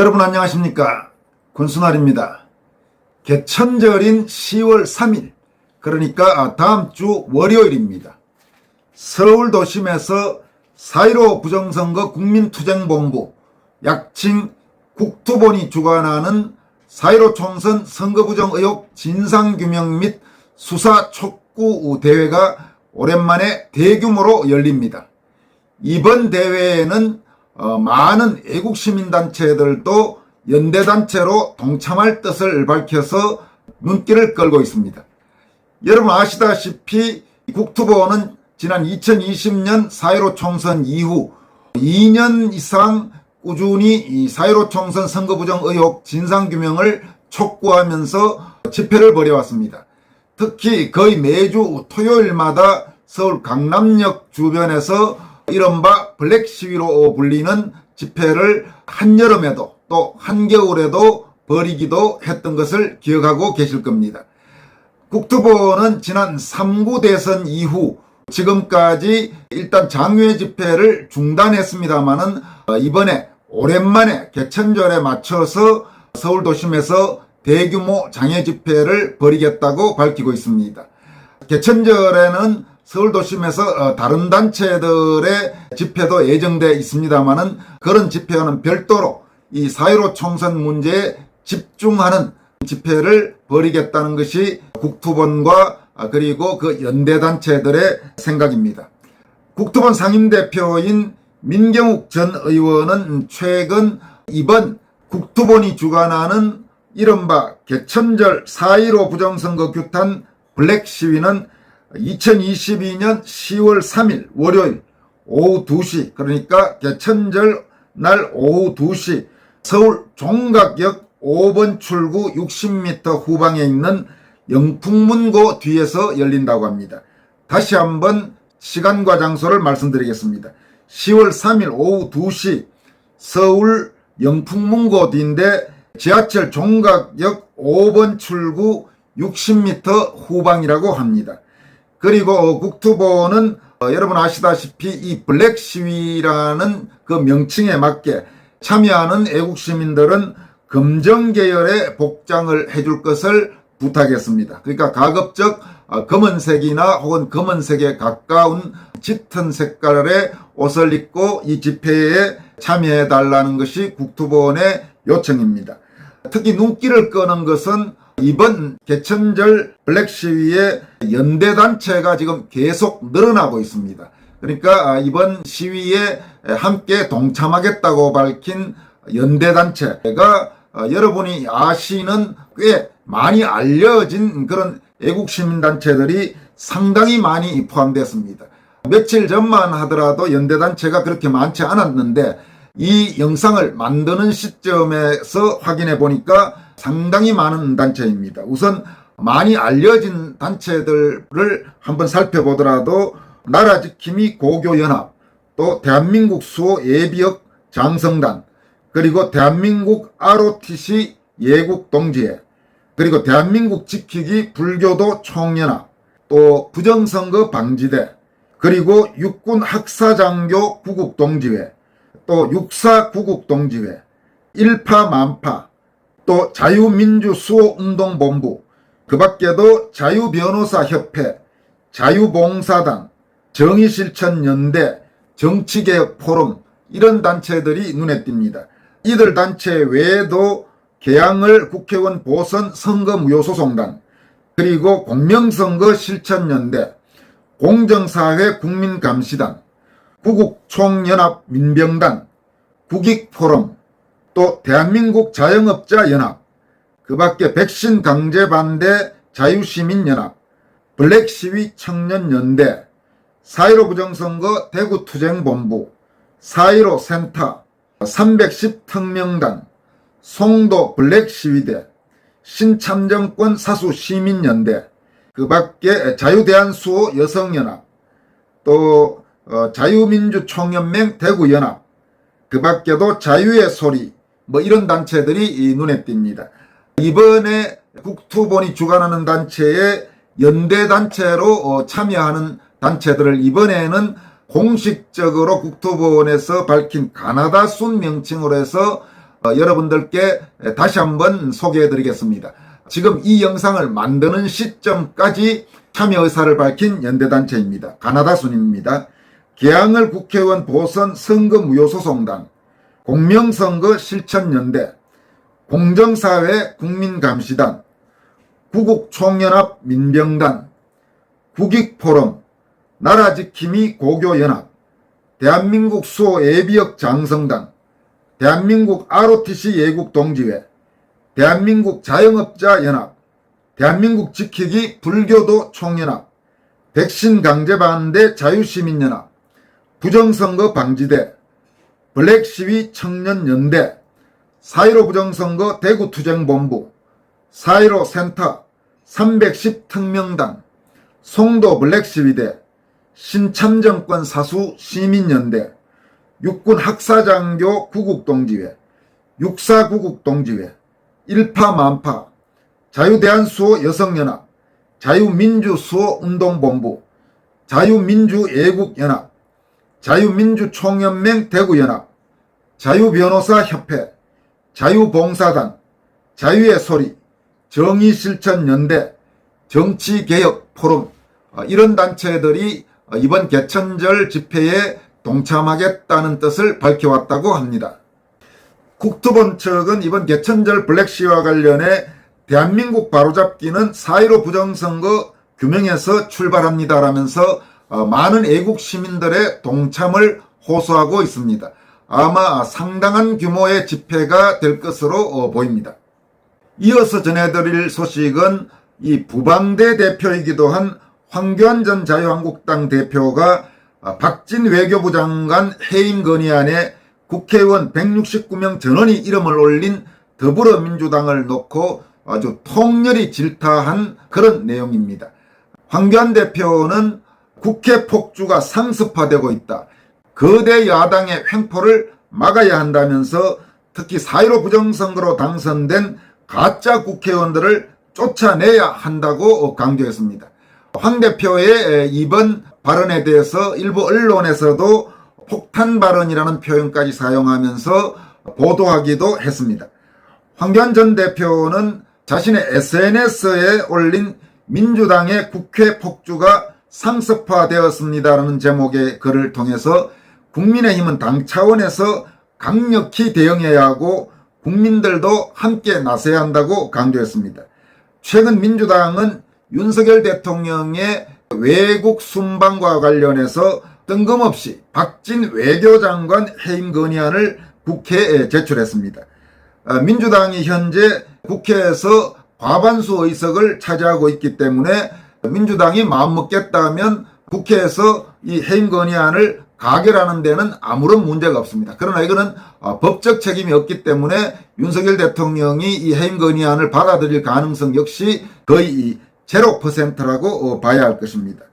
여러분 안녕하십니까? 권순환입니다. 개천절인 10월 3일, 그러니까 다음 주 월요일입니다. 서울 도심에서 4.15 부정선거 국민투쟁본부, 약칭 국투본이 주관하는 4.15 총선 선거부정 의혹 진상규명 및 수사 촉구 대회가 오랜만에 대규모로 열립니다. 이번 대회에는 많은 애국시민단체들도 연대단체로 동참할 뜻을 밝혀서 눈길을 끌고 있습니다. 여러분 아시다시피 국투본은 지난 2020년 4.15 총선 이후 2년 이상 꾸준히 4.15 총선 선거부정 의혹 진상규명을 촉구하면서 집회를 벌여왔습니다. 특히 거의 매주 토요일마다 서울 강남역 주변에서 이른바 블랙 시위로 불리는 집회를 한여름에도 또 한겨울에도 벌이기도 했던 것을 기억하고 계실 겁니다. 국투본은 지난 3구 대선 이후 지금까지 일단 장외 집회를 중단했습니다마는 이번에 오랜만에 개천절에 맞춰서 서울 도심에서 대규모 장외 집회를 벌이겠다고 밝히고 있습니다. 개천절에는 서울 도심에서 다른 단체들의 집회도 예정되어 있습니다만은 그런 집회와는 별도로 이 4.15 총선 문제에 집중하는 집회를 벌이겠다는 것이 국투본과 그리고 그 연대단체들의 생각입니다. 국투본 상임대표인 민경욱 전 의원은 최근 이번 국투본이 주관하는 이른바 개천절 4.15 부정선거 규탄 블랙 시위는 2022년 10월 3일 월요일 오후 2시, 그러니까 개천절 날 오후 2시 서울 종각역 5번 출구 60m 후방에 있는 영풍문고 뒤에서 열린다고 합니다. 다시 한번 시간과 장소를 말씀드리겠습니다. 10월 3일 오후 2시 서울 영풍문고 뒤인데 지하철 종각역 5번 출구 60m 후방이라고 합니다. 그리고 국투본은 여러분 아시다시피 이 블랙 시위라는 그 명칭에 맞게 참여하는 애국시민들은 검정 계열의 복장을 해줄 것을 부탁했습니다. 그러니까 가급적 검은색이나 혹은 검은색에 가까운 짙은 색깔의 옷을 입고 이 집회에 참여해 달라는 것이 국투본의 요청입니다. 특히 눈길을 끄는 것은 이번 개천절 블랙 시위에 연대단체가 지금 계속 늘어나고 있습니다. 그러니까 이번 시위에 함께 동참하겠다고 밝힌 연대단체가 여러분이 아시는 꽤 많이 알려진 그런 애국시민단체들이 상당히 많이 포함됐습니다. 며칠 전만 하더라도 연대단체가 그렇게 많지 않았는데 이 영상을 만드는 시점에서 확인해 보니까 상당히 많은 단체입니다. 우선 많이 알려진 단체들을 한번 살펴보더라도 나라지킴이 고교연합, 또 대한민국 수호 예비역 장성단, 그리고 대한민국 ROTC 예국동지회, 그리고 대한민국 지키기 불교도 총연합, 또 부정선거 방지대, 그리고 육군 학사장교 구국동지회, 또 육사 구국동지회, 일파만파, 또 자유민주수호운동본부, 그 밖에도 자유변호사협회, 자유봉사단, 정의실천연대, 정치개혁포럼 이런 단체들이 눈에 띕니다. 이들 단체 외에도 개항을 국회의원 보선 선거무효소송단, 그리고 공명선거 실천연대, 공정사회 국민감시단, 구국총연합 민병단, 국익포럼, 또 대한민국 자영업자연합, 그 밖에 백신 강제 반대 자유시민연합, 블랙시위 청년연대, 4.15 부정선거 대구투쟁본부, 4.15 센터, 310 특명단, 송도 블랙시위대, 신참정권 사수시민연대, 그 밖에 자유대한수호 여성연합, 또 자유민주총연맹 대구연합, 그 밖에도 자유의 소리, 이런 단체들이 눈에 띕니다. 이번에 국투본이 주관하는 단체에 연대단체로 참여하는 단체들을 이번에는 공식적으로 국토본에서 밝힌 가나다 순 명칭으로 해서 여러분들께 다시 한번 소개해-드리겠습니다. 지금 이 영상을 만드는 시점까지 참여 의사를 밝힌 연대단체입니다. 가나다 순입니다. 계양을 국회의원 보선 선거무효소송단, 공명선거 실천연대, 공정사회 국민감시단, 구국총연합 민병단, 국익포럼, 나라지킴이 고교연합, 대한민국 수호 예비역 장성단, 대한민국 ROTC 예국동지회, 대한민국 자영업자연합, 대한민국 지키기 불교도 총연합, 백신 강제반대 자유시민연합, 부정선거 방지대, 블랙시위 청년연대, 4.15 부정선거 대구투쟁본부, 4.15 센터, 310 특명단, 송도 블랙시위대, 신참정권 사수 시민연대, 육군 학사장교 구국동지회, 육사구국동지회, 일파만파, 자유대한수호 여성연합, 자유민주수호운동본부, 자유민주예국연합, 자유민주총연맹 대구연합, 자유변호사협회, 자유봉사단, 자유의 소리, 정의실천연대, 정치개혁포럼, 이런 단체들이 이번 개천절 집회에 동참하겠다는 뜻을 밝혀왔다고 합니다. 국토본 측은 이번 개천절 블랙시와 관련해 대한민국 바로잡기는 4.15 부정선거 규명에서 출발합니다 라면서 많은 애국 시민들의 동참을 호소하고 있습니다. 아마 상당한 규모의 집회가 될 것으로 보입니다. 이어서 전해드릴 소식은 이 부방대 대표이기도 한 황교안 전 자유한국당 대표가 박진 외교부 장관 해임 건의안에 국회의원 169명 전원이 이름을 올린 더불어민주당을 놓고 아주 통렬히 질타한 그런 내용입니다. 황교안 대표는 국회 폭주가 상습화되고 있다. 거대 야당의 횡포를 막아야 한다면서 특히 4.15 부정선거로 당선된 가짜 국회의원들을 쫓아내야 한다고 강조했습니다. 황 대표의 이번 발언에 대해서 일부 언론에서도 폭탄 발언이라는 표현까지 사용하면서 보도하기도 했습니다. 황교안 전 대표는 자신의 SNS에 올린 민주당의 국회 폭주가 상습화되었습니다라는 제목의 글을 통해서 국민의힘은 당 차원에서 강력히 대응해야 하고 국민들도 함께 나서야 한다고 강조했습니다. 최근 민주당은 윤석열 대통령의 외국 순방과 관련해서 뜬금없이 박진 외교장관 해임 건의안을 국회에 제출했습니다. 민주당이 현재 국회에서 과반수 의석을 차지하고 있기 때문에 민주당이 마음먹겠다면 국회에서 이 해임 건의안을 가결하는 데는 아무런 문제가 없습니다. 그러나 이거는 법적 책임이 없기 때문에 윤석열 대통령이 이 해임 건의안을 받아들일 가능성 역시 거의 0%라고 봐야 할 것입니다.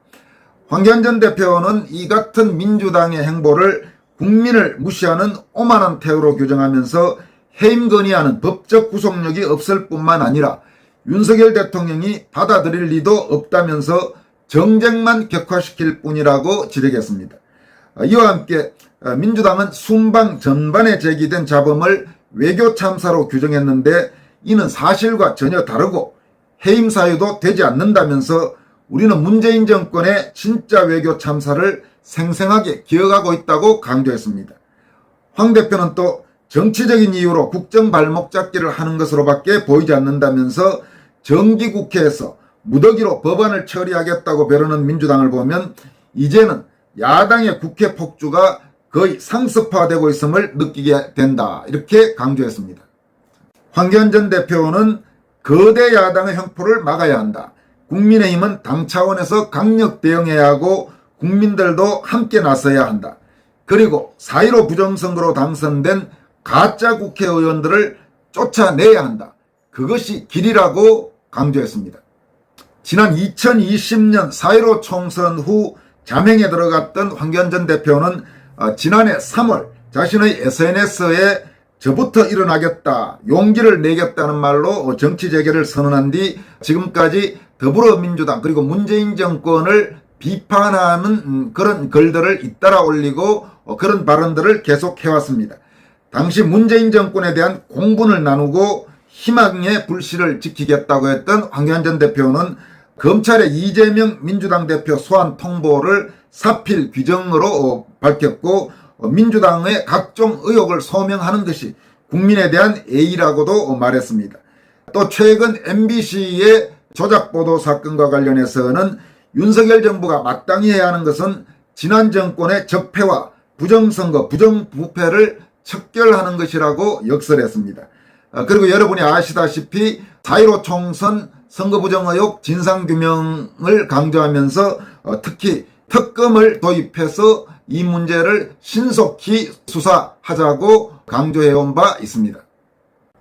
황교안 전 대표는 이 같은 민주당의 행보를 국민을 무시하는 오만한 태도로 규정하면서 해임 건의안은 법적 구속력이 없을 뿐만 아니라 윤석열 대통령이 받아들일 리도 없다면서 정쟁만 격화시킬 뿐이라고 지적했습니다. 이와 함께 민주당은 순방 전반에 제기된 잡음을 외교 참사로 규정했는데 이는 사실과 전혀 다르고 해임 사유도 되지 않는다면서 우리는 문재인 정권의 진짜 외교 참사를 생생하게 기억하고 있다고 강조했습니다. 황 대표는 또 정치적인 이유로 국정 발목 잡기를 하는 것으로밖에 보이지 않는다면서 정기국회에서 무더기로 법안을 처리하겠다고 벼르는 민주당을 보면 이제는 야당의 국회 폭주가 거의 상습화되고 있음을 느끼게 된다 이렇게 강조했습니다. 황교안 전 대표는 거대 야당의 횡포를 막아야 한다. 국민의힘은 당 차원에서 강력 대응해야 하고 국민들도 함께 나서야 한다. 그리고 4.15 부정선거로 당선된 가짜 국회의원들을 쫓아내야 한다. 그것이 길이라고 강조했습니다. 지난 2020년 4.15 총선 후 잠행에 들어갔던 황교안 전 대표는 지난해 3월 자신의 SNS에 저부터 일어나겠다, 용기를 내겠다는 말로 정치 재개를 선언한 뒤 지금까지 더불어민주당 그리고 문재인 정권을 비판하는 그런 글들을 잇따라 올리고 그런 발언들을 계속 해왔습니다. 당시 문재인 정권에 대한 공분을 나누고 희망의 불씨를 지키겠다고 했던 황교안 전 대표는 검찰의 이재명 민주당 대표 소환 통보를 사필 규정으로 밝혔고 민주당의 각종 의혹을 소명하는 것이 국민에 대한 예의라고도 말했습니다. 또 최근 MBC의 조작보도 사건과 관련해서는 윤석열 정부가 마땅히 해야 하는 것은 지난 정권의 적폐와 부정선거, 부정부패를 척결하는 것이라고 역설했습니다. 그리고 여러분이 아시다시피 4.15 총선 선거부정 의혹 진상규명을 강조하면서 특히 특검을 도입해서 이 문제를 신속히 수사하자고 강조해온 바 있습니다.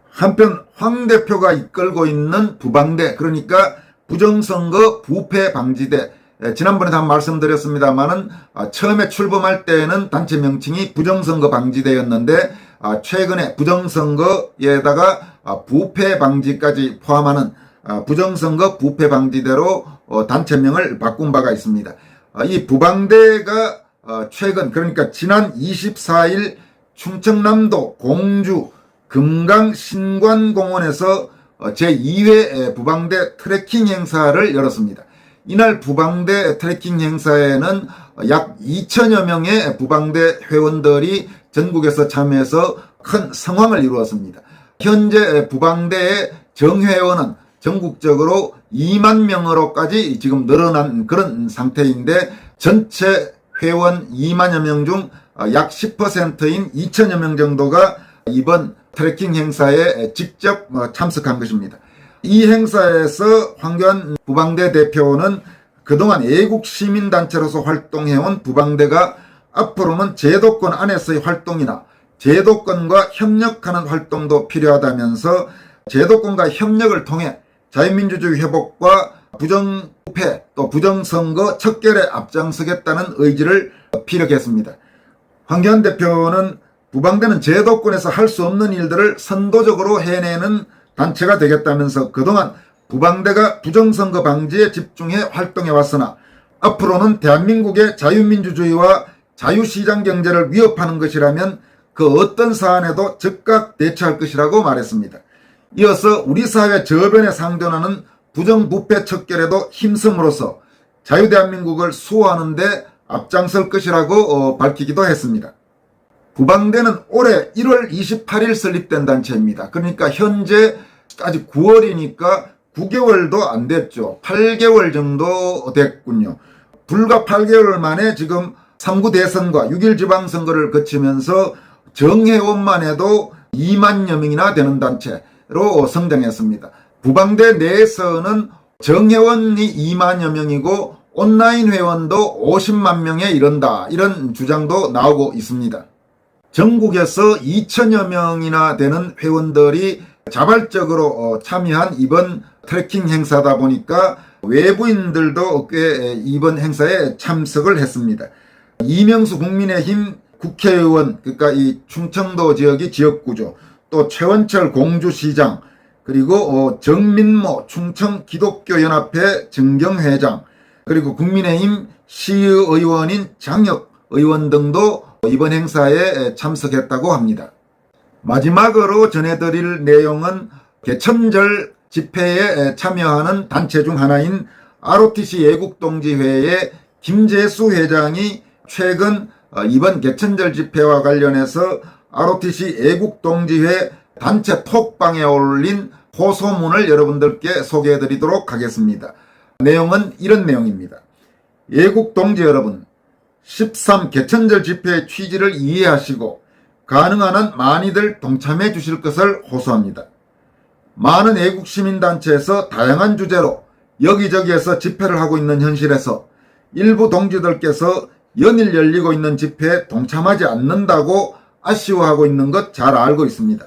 한편 황 대표가 이끌고 있는 부방대, 그러니까 부정선거 부패방지대, 지난번에도 한번 말씀드렸습니다만은 처음에 출범할 때는 단체 명칭이 부정선거방지대였는데 최근에 부정선거에다가 부패방지까지 포함하는 부정선거 부패방지대로 단체명을 바꾼 바가 있습니다. 이 부방대가 최근, 그러니까 지난 24일 충청남도 공주 금강 신관공원에서 제2회 부방대 트레킹 행사를 열었습니다. 이날 부방대 트레킹 행사에는 약 2천여 명의 부방대 회원들이 전국에서 참여해서 큰 성황을 이루었습니다. 현재 부방대의 정회원은 전국적으로 2만 명으로까지 지금 늘어난 그런 상태인데 전체 회원 2만여 명 중 약 10%인 2천여 명 정도가 이번 트레킹 행사에 직접 참석한 것입니다. 이 행사에서 황교안 부방대 대표는 그동안 애국시민단체로서 활동해온 부방대가 앞으로는 제도권 안에서의 활동이나 제도권과 협력하는 활동도 필요하다면서 제도권과 협력을 통해 자유민주주의 회복과 부정부패 또 부정선거 척결에 앞장서겠다는 의지를 피력했습니다. 황교안 대표는 부방대는 제도권에서 할 수 없는 일들을 선도적으로 해내는 단체가 되겠다면서 그동안 부방대가 부정선거 방지에 집중해 활동해 왔으나 앞으로는 대한민국의 자유민주주의와 자유시장 경제를 위협하는 것이라면 그 어떤 사안에도 즉각 대처할 것이라고 말했습니다. 이어서 우리 사회 저변에 상존하는 부정부패 척결에도 힘씀으로써 자유대한민국을 수호하는 데 앞장설 것이라고 밝히기도 했습니다. 부방대는 올해 1월 28일 설립된 단체입니다. 그러니까 현재 아직 9월이니까 9개월도 안 됐죠. 8개월 정도 됐군요. 불과 8개월 만에 지금 3구 대선과 6.1 지방선거를 거치면서 정회원만 해도 2만여 명이나 되는 단체로 성장했습니다. 부방대 내에서는 정회원이 2만여 명이고 온라인 회원도 50만 명에 이른다, 이런 주장도 나오고 있습니다. 전국에서 2천여 명이나 되는 회원들이 자발적으로 참여한 이번 트레킹 행사다 보니까 외부인들도 꽤 이번 행사에 참석을 했습니다. 이명수 국민의힘 국회의원, 그러니까 이 충청도 지역이 지역구죠. 또 최원철 공주시장, 그리고 정민모 충청기독교연합회 정경회장, 그리고 국민의힘 시의원인 장혁 의원 등도 이번 행사에 참석했다고 합니다. 마지막으로 전해드릴 내용은 개천절 집회에 참여하는 단체 중 하나인 ROTC 애국동지회의 김재수 회장이 최근 이번 개천절 집회와 관련해서 ROTC 애국동지회 단체 톡방에 올린 호소문을 여러분들께 소개해드리도록 하겠습니다. 내용은 이런 내용입니다. 애국동지 여러분, 13 개천절 집회의 취지를 이해하시고 가능한 한 많이들 동참해 주실 것을 호소합니다. 많은 애국시민단체에서 다양한 주제로 여기저기에서 집회를 하고 있는 현실에서 일부 동지들께서 연일 열리고 있는 집회에 동참하지 않는다고 아쉬워하고 있는 것 잘 알고 있습니다.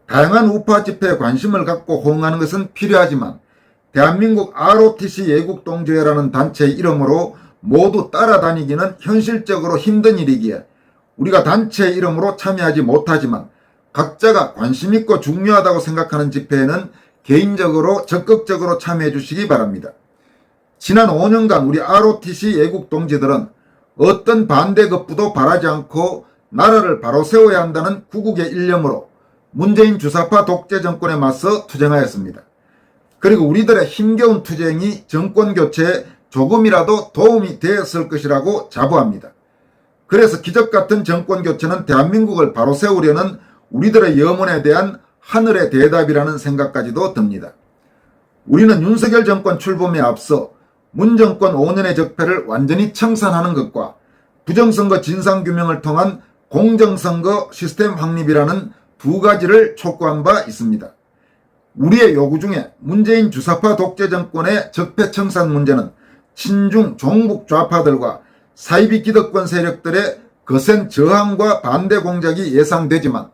다양한 우파 집회에 관심을 갖고 호응하는 것은 필요하지만 대한민국 ROTC 애국동지회라는 단체의 이름으로 모두 따라다니기는 현실적으로 힘든 일이기에 우리가 단체의 이름으로 참여하지 못하지만 각자가 관심있고 중요하다고 생각하는 집회에는 개인적으로 적극적으로 참여해 주시기 바랍니다. 지난 5년간 우리 ROTC 애국동지들은 어떤 반대급부도 바라지 않고 나라를 바로 세워야 한다는 구국의 일념으로 문재인 주사파 독재 정권에 맞서 투쟁하였습니다. 그리고 우리들의 힘겨운 투쟁이 정권 교체에 조금이라도 도움이 되었을 것이라고 자부합니다. 그래서 기적같은 정권 교체는 대한민국을 바로 세우려는 우리들의 염원에 대한 하늘의 대답이라는 생각까지도 듭니다. 우리는 윤석열 정권 출범에 앞서 문 정권 5년의 적폐를 완전히 청산하는 것과 부정선거 진상규명을 통한 공정선거 시스템 확립이라는 두 가지를 촉구한 바 있습니다. 우리의 요구 중에 문재인 주사파 독재 정권의 적폐 청산 문제는 친중 종북 좌파들과 사이비 기득권 세력들의 거센 저항과 반대 공작이 예상되지만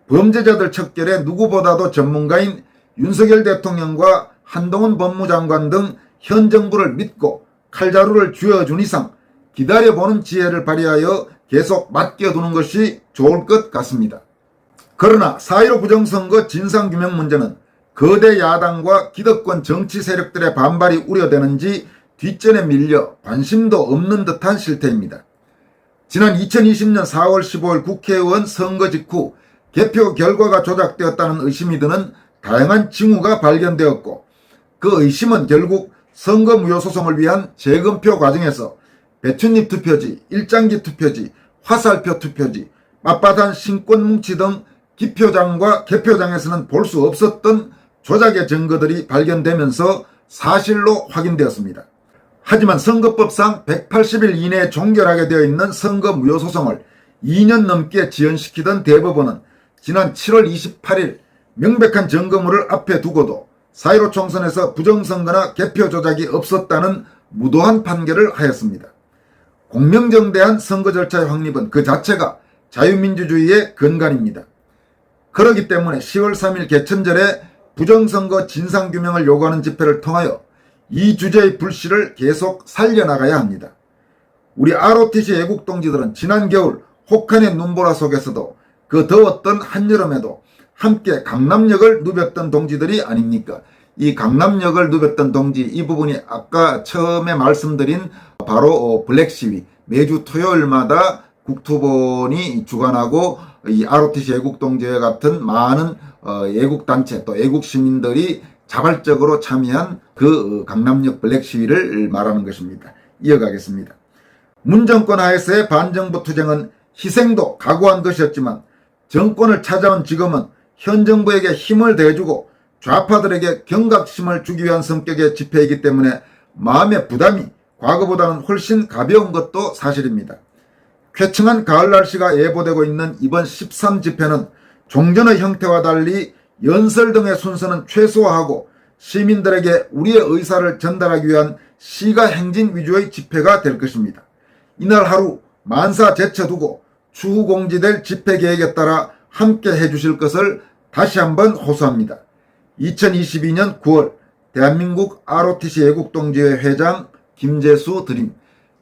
범죄자들 척결에 누구보다도 전문가인 윤석열 대통령과 한동훈 법무장관 등 현 정부를 믿고 칼자루를 쥐어준 이상 기다려보는 지혜를 발휘하여 계속 맡겨두는 것이 좋을 것 같습니다. 그러나 4.15 부정선거 진상규명 문제는 거대 야당과 기득권 정치 세력들의 반발이 우려되는지 뒷전에 밀려 관심도 없는 듯한 실태입니다. 지난 2020년 4월 15일 국회의원 선거 직후 개표 결과가 조작되었다는 의심이 드는 다양한 징후가 발견되었고 그 의심은 결국 선거무효소송을 위한 재검표 과정에서 배춧잎 투표지, 일장기 투표지, 화살표 투표지, 맞바단 신권뭉치 등 기표장과 개표장에서는 볼 수 없었던 조작의 증거들이 발견되면서 사실로 확인되었습니다. 하지만 선거법상 180일 이내에 종결하게 되어 있는 선거무효소송을 2년 넘게 지연시키던 대법원은 지난 7월 28일 명백한 증거물을 앞에 두고도 4.15 총선에서 부정선거나 개표 조작이 없었다는 무도한 판결을 하였습니다. 공명정대한 선거 절차의 확립은 그 자체가 자유민주주의의 근간입니다. 그렇기 때문에 10월 3일 개천절에 부정선거 진상규명을 요구하는 집회를 통하여 이 주제의 불씨를 계속 살려나가야 합니다. 우리 ROTC 애국동지들은 지난 겨울 혹한의 눈보라 속에서도 그 더웠던 한여름에도 함께 강남역을 누볐던 동지들이 아닙니까? 이 강남역을 누볐던 동지 이 부분이 아까 처음에 말씀드린 바로 블랙시위 매주 토요일마다 국토본이 주관하고 이 ROTC 애국동지회 같은 많은 애국단체 또 애국시민들이 자발적으로 참여한 그 강남역 블랙시위를 말하는 것입니다. 이어가겠습니다. 문정권 하에서의 반정부 투쟁은 희생도 각오한 것이었지만 정권을 찾아온 지금은 현 정부에게 힘을 대주고 좌파들에게 경각심을 주기 위한 성격의 집회이기 때문에 마음의 부담이 과거보다는 훨씬 가벼운 것도 사실입니다. 쾌청한 가을 날씨가 예보되고 있는 이번 13 집회는 종전의 형태와 달리 연설 등의 순서는 최소화하고 시민들에게 우리의 의사를 전달하기 위한 시가 행진 위주의 집회가 될 것입니다. 이날 하루 만사 제쳐두고 추후 공지될 집회 계획에 따라 함께 해주실 것을 다시 한번 호소합니다. 2022년 9월 대한민국 ROTC 애국동지회 회장 김재수 드림.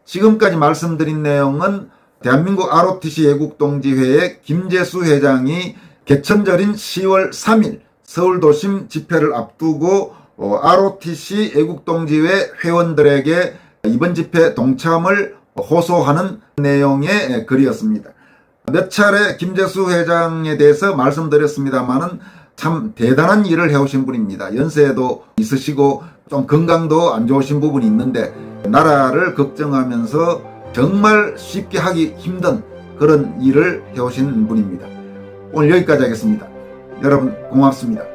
지금까지 말씀드린 내용은 대한민국 ROTC 애국동지회의 김재수 회장이 개천절인 10월 3일 서울도심 집회를 앞두고 ROTC 애국동지회 회원들에게 이번 집회 동참을 호소하는 내용의 글이었습니다. 몇 차례 김재수 회장에 대해서 말씀드렸습니다만은 참 대단한 일을 해오신 분입니다. 연세도 있으시고 좀 건강도 안 좋으신 부분이 있는데 나라를 걱정하면서 정말 쉽게 하기 힘든 그런 일을 해오신 분입니다. 오늘 여기까지 하겠습니다. 여러분 고맙습니다.